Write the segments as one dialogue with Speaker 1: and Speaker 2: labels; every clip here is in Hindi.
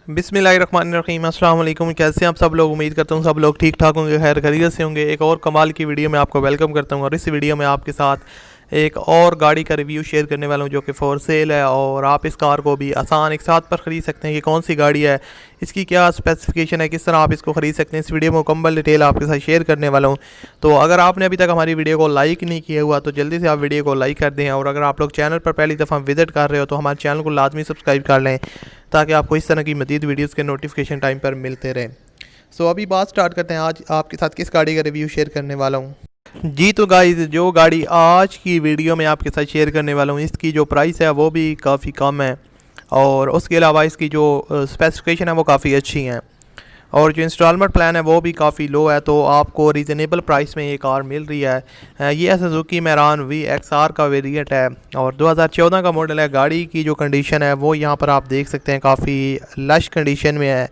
Speaker 1: बिस्मिल्लाहिर्रहमानिर्रहीम। अस्सलाम वालेकुम। कैसे हैं आप सब लोग? उम्मीद करता हूँ सब लोग ठीक ठाक होंगे, खैर खैरियत से होंगे। एक और कमाल की वीडियो में आपको वेलकम करता हूँ और इस वीडियो में आपके साथ एक और गाड़ी का रिव्यू शेयर करने वाला हूँ जो कि फॉर सेल है और आप इस कार को भी आसान एक साथ पर ख़रीद सकते हैं। कि कौन सी गाड़ी है, इसकी क्या स्पेसिफिकेशन है, किस तरह आप इसको ख़रीद सकते हैं, इस वीडियो में मुकम्मल डिटेल आपके साथ शेयर करने वाला हूँ। तो अगर आपने अभी तक हमारी वीडियो को लाइक नहीं किया हुआ तो जल्दी से आप वीडियो को लाइक कर दें, और अगर आप लोग चैनल पर पहली दफ़ा विजिट कर रहे हो तो हमारे चैनल को लाजमी सब्सक्राइब कर लें ताकि आपको इस तरह की मज़ीद वीडियोज़ के नोटिफिकेशन टाइम पर मिलते रहें। सो अभी बात स्टार्ट करते हैं। आज आपके साथ किस गाड़ी का रिव्यू शेयर करने वाला हूँ। जी तो गाइस, जो गाड़ी आज की वीडियो में आपके साथ शेयर करने वाला हूँ इसकी जो प्राइस है वो भी काफ़ी कम है, और उसके अलावा इसकी जो स्पेसिफिकेशन है वो काफ़ी अच्छी हैं, और जो इंस्टॉलमेंट प्लान है वो भी काफ़ी लो है। तो आपको रीज़नेबल प्राइस में ये कार मिल रही है। ये है सुजुकी मैरान VXR का वेरिएंट है और 2014 का मॉडल है। गाड़ी की जो कंडीशन है वो यहाँ पर आप देख सकते हैं, काफ़ी लश कंडीशन में है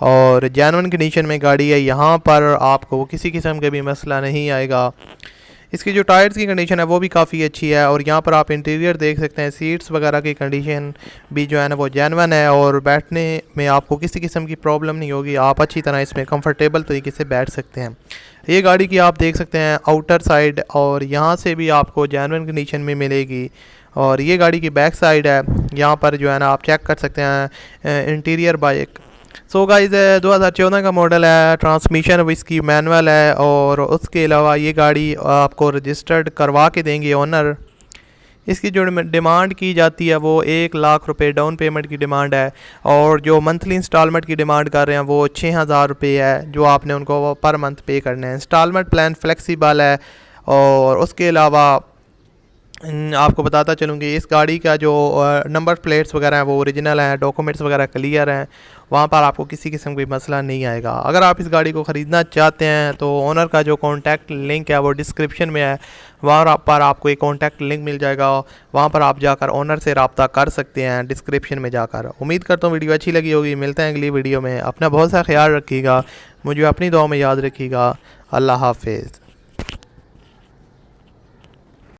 Speaker 1: और जेन्युइन कंडीशन में गाड़ी है। यहाँ पर आपको किसी किस्म का भी मसला नहीं आएगा। इसकी जो टायर्स की कंडीशन है वो भी काफ़ी अच्छी है, और यहाँ पर आप इंटीरियर देख सकते हैं। सीट्स वगैरह की कंडीशन भी जो है ना वो जेन्युइन है, और बैठने में आपको किसी किस्म की प्रॉब्लम नहीं होगी। आप अच्छी तरह इसमें कंफर्टेबल तरीके से बैठ सकते हैं। ये गाड़ी की आप देख सकते हैं आउटर साइड, और यहाँ से भी आपको जेन्युइन कंडीशन में मिलेगी। और ये गाड़ी की बैक साइड है, यहाँ पर जो है ना आप चेक कर सकते हैं इंटीरियर बाइक। सो गाइस, 2014 का मॉडल है, ट्रांसमिशन इसकी मैनुअल है, और उसके अलावा ये गाड़ी आपको रजिस्टर्ड करवा के देंगे ओनर। इसकी जो डिमांड की जाती है वो 1 लाख रुपए डाउन पेमेंट की डिमांड है, और जो मंथली इंस्टॉलमेंट की डिमांड कर रहे हैं वो 6,000 रुपये है, जो आपने उनको पर मंथ पे करना है। इंस्टॉलमेंट प्लान फ्लेक्सिबल है, और उसके अलावा आपको बताता चलूँ कि इस गाड़ी का जो नंबर प्लेट्स वगैरह हैं वो ओरिजिनल हैं, डॉक्यूमेंट्स वगैरह क्लियर हैं। वहाँ पर आपको किसी किस्म का मसला नहीं आएगा। अगर आप इस गाड़ी को ख़रीदना चाहते हैं तो ओनर का जो कॉन्टैक्ट लिंक है वो डिस्क्रिप्शन में है, वहाँ पर आपको एक कॉन्टैक्ट लिंक मिल जाएगा। वहाँ पर आप जाकर ओनर से रब्ता कर सकते हैं डिस्क्रिप्शन में जाकर। उम्मीद करता हूँ वीडियो अच्छी लगी होगी। मिलते हैं अगली वीडियो में। अपना बहुत सा ख्याल रखिएगा, मुझे अपनी दुआ में याद रखिएगा। अल्लाह हाफिज़।